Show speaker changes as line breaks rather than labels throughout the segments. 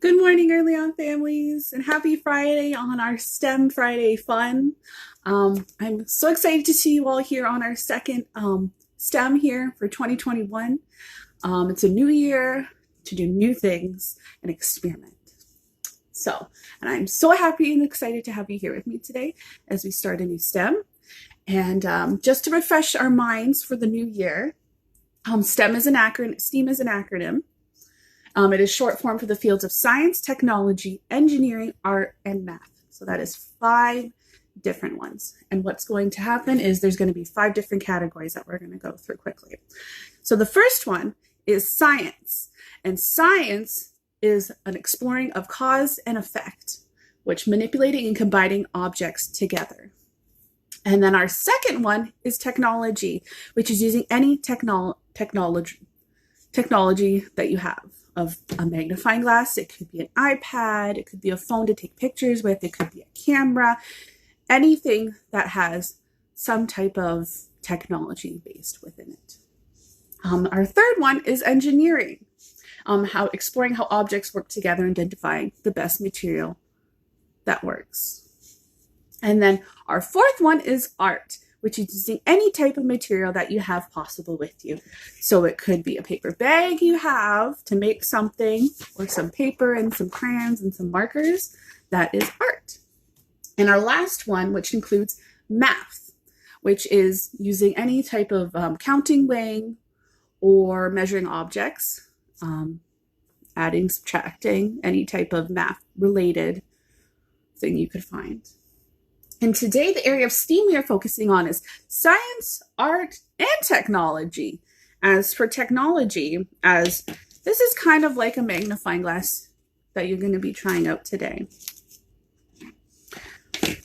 Good morning, early on families, and happy Friday on our STEM Friday fun. I'm so excited to see you all here on our second STEM here for 2021. It's a new year to do new things and experiment. And I'm so happy and excited to have you here with me today as we start a new STEM. And just to refresh our minds for the new year, STEM is an acronym. STEAM is an acronym. It is short form for the fields of science, technology, engineering, art, and math. So that is 5 different ones. And what's going to happen is there's going to be 5 different categories that we're going to go through quickly. So the first one is science. And science is an exploring of cause and effect, which manipulating and combining objects together. And then our second one is technology, which is using any technology that you have. Of a magnifying glass, it could be an iPad, it could be a phone to take pictures with, it could be a camera, anything that has some type of technology based within it. Our third one is engineering, exploring how objects work together and identifying the best material that works. And then our fourth one is art, which is using any type of material that you have possible with you. So it could be a paper bag you have to make something, or some paper and some crayons and some markers. That is art. And our last one, which includes math, which is using any type of counting, weighing, or measuring objects, adding, subtracting, any type of math related thing you could find. And today, the area of STEAM we are focusing on is science, art, and technology. As for technology, as this is kind of like a magnifying glass that you're going to be trying out today.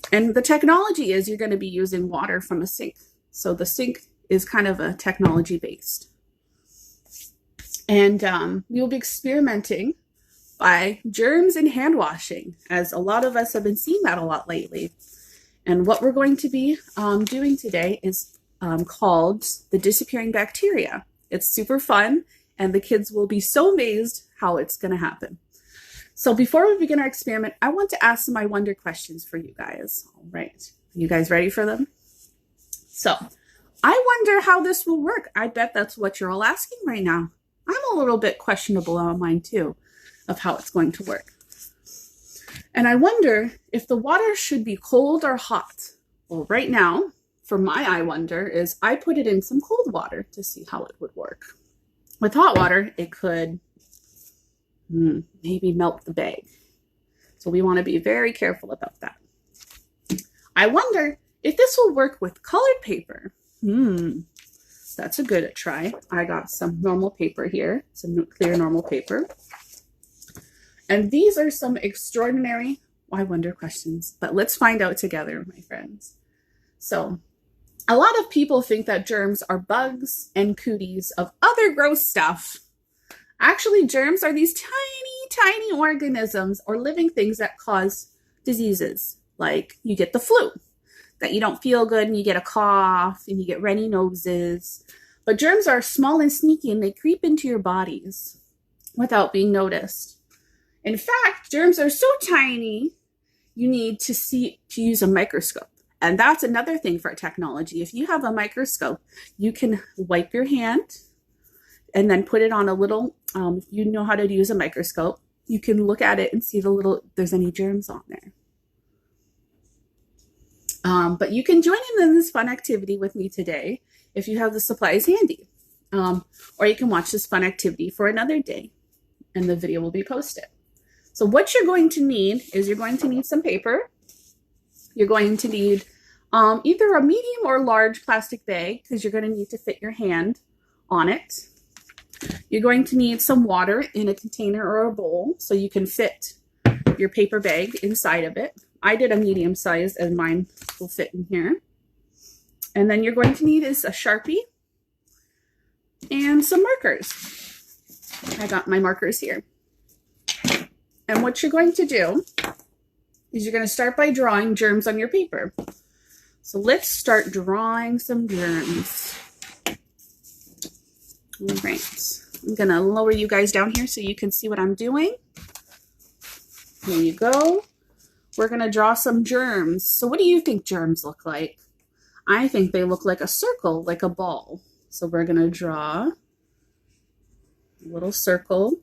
And the technology is you're going to be using water from a sink. So the sink is kind of a technology based. And we will be experimenting by germs and hand washing, as a lot of us have been seeing that a lot lately. And what we're going to be doing today is called the disappearing bacteria. It's super fun, and the kids will be so amazed how it's going to happen. So before we begin our experiment, I want to ask some I wonder questions for you guys. All right. Are you guys ready for them? So I wonder how this will work. I bet that's what you're all asking right now. I'm a little bit questionable on mine too, of how it's going to work. And I wonder if the water should be cold or hot. Well, right now, for my I wonder is I put it in some cold water to see how it would work. With hot water, it could maybe melt the bag. So we want to be very careful about that. I wonder if this will work with colored paper. That's a good try. I got some normal paper here, some clear normal paper. And these are some extraordinary I wonder questions, but let's find out together, my friends. So a lot of people think that germs are bugs and cooties of other gross stuff. Actually, germs are these tiny organisms or living things that cause diseases. Like you get the flu, that you don't feel good and you get a cough and you get runny noses. But germs are small and sneaky, and they creep into your bodies without being noticed. In fact, germs are so tiny, you need to use a microscope. And that's another thing for technology. If you have a microscope, you can wipe your hand and then put it on a little, if you know how to use a microscope, you can look at it and see if there's any germs on there. But you can join in this fun activity with me today if you have the supplies handy. Or you can watch this fun activity for another day, and the video will be posted. So what you're going to need is you're going to need some paper. You're going to need either a medium or large plastic bag, because you're going to need to fit your hand on it. You're going to need some water in a container or a bowl so you can fit your paper bag inside of it. I did a medium size, and mine will fit in here. And then you're going to need is a Sharpie and some markers. I got my markers here. And what you're going to do is you're going to start by drawing germs on your paper. So let's start drawing some germs. All right. I'm going to lower you guys down here so you can see what I'm doing. There you go. We're going to draw some germs. So what do you think germs look like? I think they look like a circle, like a ball. So we're going to draw a little circle.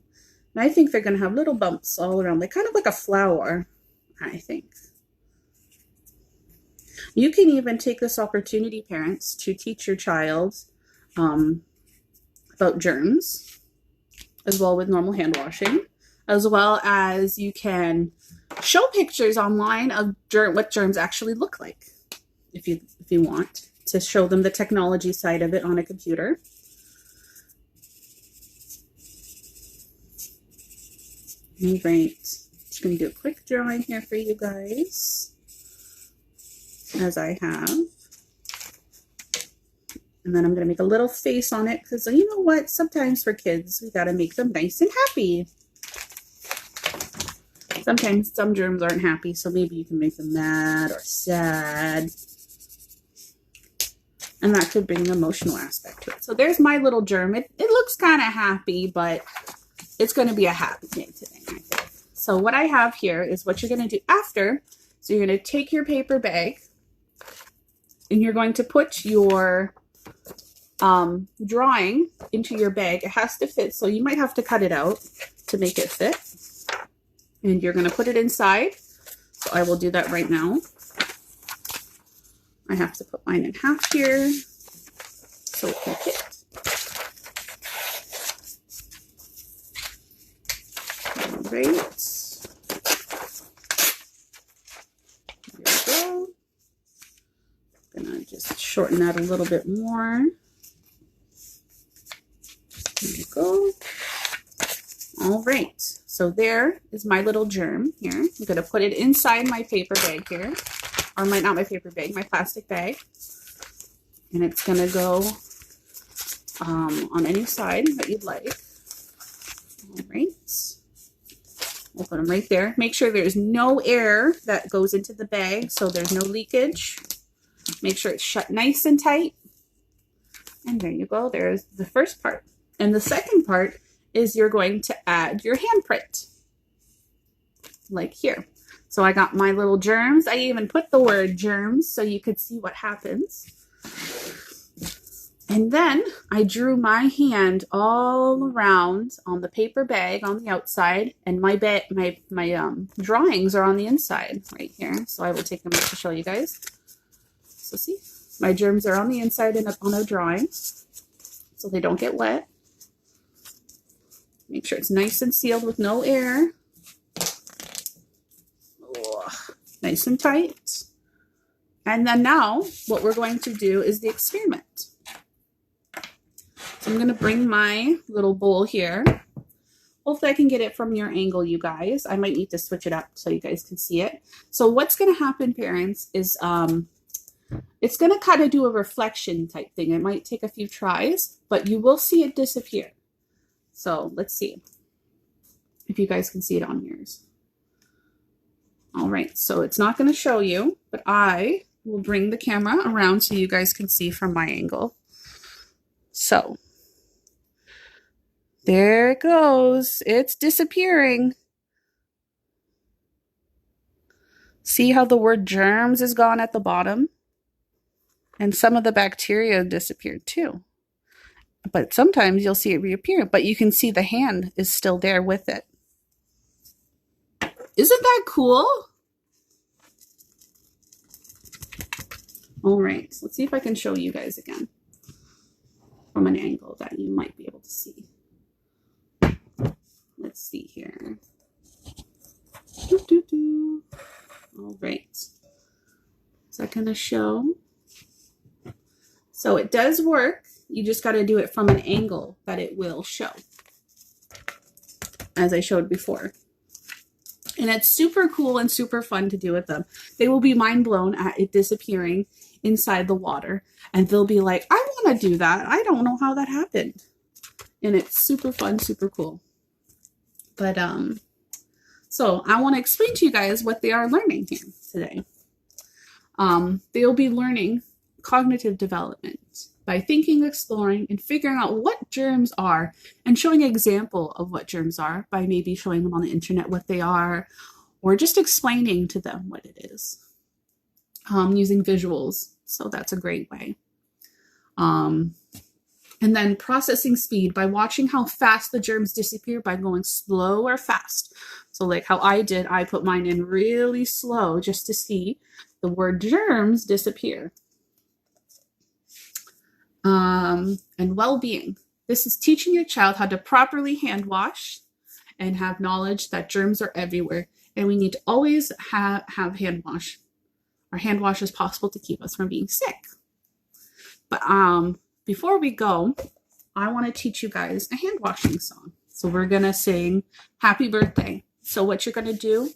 And I think they're going to have little bumps all around, like kind of like a flower, I think. You can even take this opportunity, parents, to teach your child about germs, as well with normal hand washing, as well as you can show pictures online of what germs actually look like, if you want to show them the technology side of it on a computer. All right, just going to do a quick drawing here for you guys, as I have. And then I'm going to make a little face on it, because you know what? Sometimes for kids, we got to make them nice and happy. Sometimes some germs aren't happy, so maybe you can make them mad or sad. And that could bring an emotional aspect to it. So there's my little germ. It looks kind of happy, but it's going to be a happy day today, I think. So what I have here is what you're going to do after. So you're going to take your paper bag, and you're going to put your drawing into your bag. It has to fit, so you might have to cut it out to make it fit. And you're going to put it inside. So I will do that right now. I have to put mine in half here so it can fit. All right. There we go. I'm going to just shorten that a little bit more. There you go. All right. So there is my little germ here. I'm going to put it inside my paper bag here. Or not my paper bag, my plastic bag. And it's going to go on any side that you'd like. All right. We'll put them right there. Make sure there's no air that goes into the bag, so there's no leakage. Make sure it's shut nice and tight. And there you go. There's the first part. And the second part is you're going to add your handprint, like here. So I got my little germs. I even put the word germs so you could see what happens. And then I drew my hand all around on the paper bag on the outside, and my drawings are on the inside right here. So I will take them out to show you guys. So see, my germs are on the inside and on a drawing, so they don't get wet. Make sure it's nice and sealed with no air. Oh, nice and tight. And then now what we're going to do is the experiment. So I'm going to bring my little bowl here. Hopefully I can get it from your angle, you guys. I might need to switch it up so you guys can see it. So what's going to happen, parents, is it's going to kind of do a reflection type thing. It might take a few tries, but you will see it disappear. So let's see if you guys can see it on yours. All right, so it's not going to show you, but I will bring the camera around so you guys can see from my angle. So there it goes. It's disappearing. See how the word germs is gone at the bottom? And some of the bacteria disappeared too. But sometimes you'll see it reappear, but you can see the hand is still there with it. Isn't that cool? All right, let's see if I can show you guys again from an angle that you might be able to see. Let's see here. All right. Is that going to show? So it does work. You just got to do it from an angle that it will show, as I showed before. And it's super cool and super fun to do with them. They will be mind blown at it disappearing inside the water. And they'll be like, I want to do that. I don't know how that happened. And it's super fun, super cool. But, so I want to explain to you guys what they are learning here today. They'll be learning cognitive development by thinking, exploring, and figuring out what germs are, and showing an example of what germs are by maybe showing them on the internet what they are, or just explaining to them what it is, using visuals. So that's a great way. And then processing speed by watching how fast the germs disappear by going slow or fast. So like how I did, I put mine in really slow just to see the word germs disappear. And well-being. This is teaching your child how to properly hand wash and have knowledge that germs are everywhere. And we need to always have hand wash. Our hand wash is possible to keep us from being sick. But before we go, I want to teach you guys a hand washing song. So we're going to sing Happy Birthday. So what you're going to do,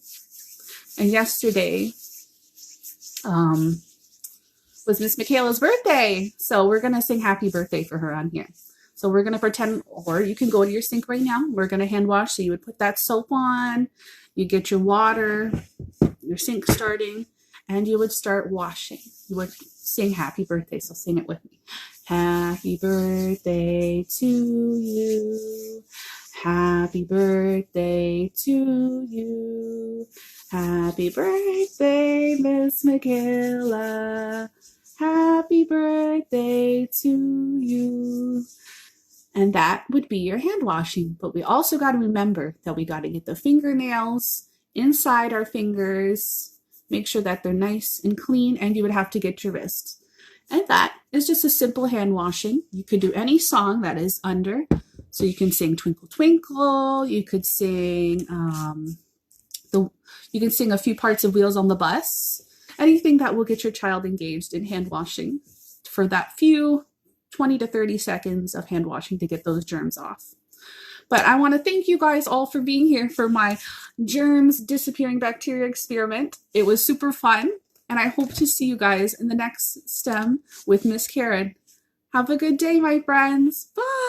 and yesterday was Miss Michaela's birthday. So we're going to sing Happy Birthday for her on here. So we're going to pretend, or you can go to your sink right now. We're going to hand wash. So you would put that soap on, you get your water, your sink starting, and you would start washing. You would sing Happy Birthday. So sing it with me. Happy birthday to you. Happy birthday to you. Happy birthday, Miss Michaela. Happy birthday to you. And that would be your hand washing. But we also got to remember that we got to get the fingernails inside our fingers. Make sure that they're nice and clean, and you would have to get your wrists. And that is just a simple hand washing. You could do any song that is under. So you can sing Twinkle Twinkle. You could sing you can sing a few parts of Wheels on the Bus. Anything that will get your child engaged in hand washing for that few 20 to 30 seconds of hand washing to get those germs off. But I want to thank you guys all for being here for my germs disappearing bacteria experiment. It was super fun, and I hope to see you guys in the next STEM with Miss Karen. Have a good day, my friends. Bye.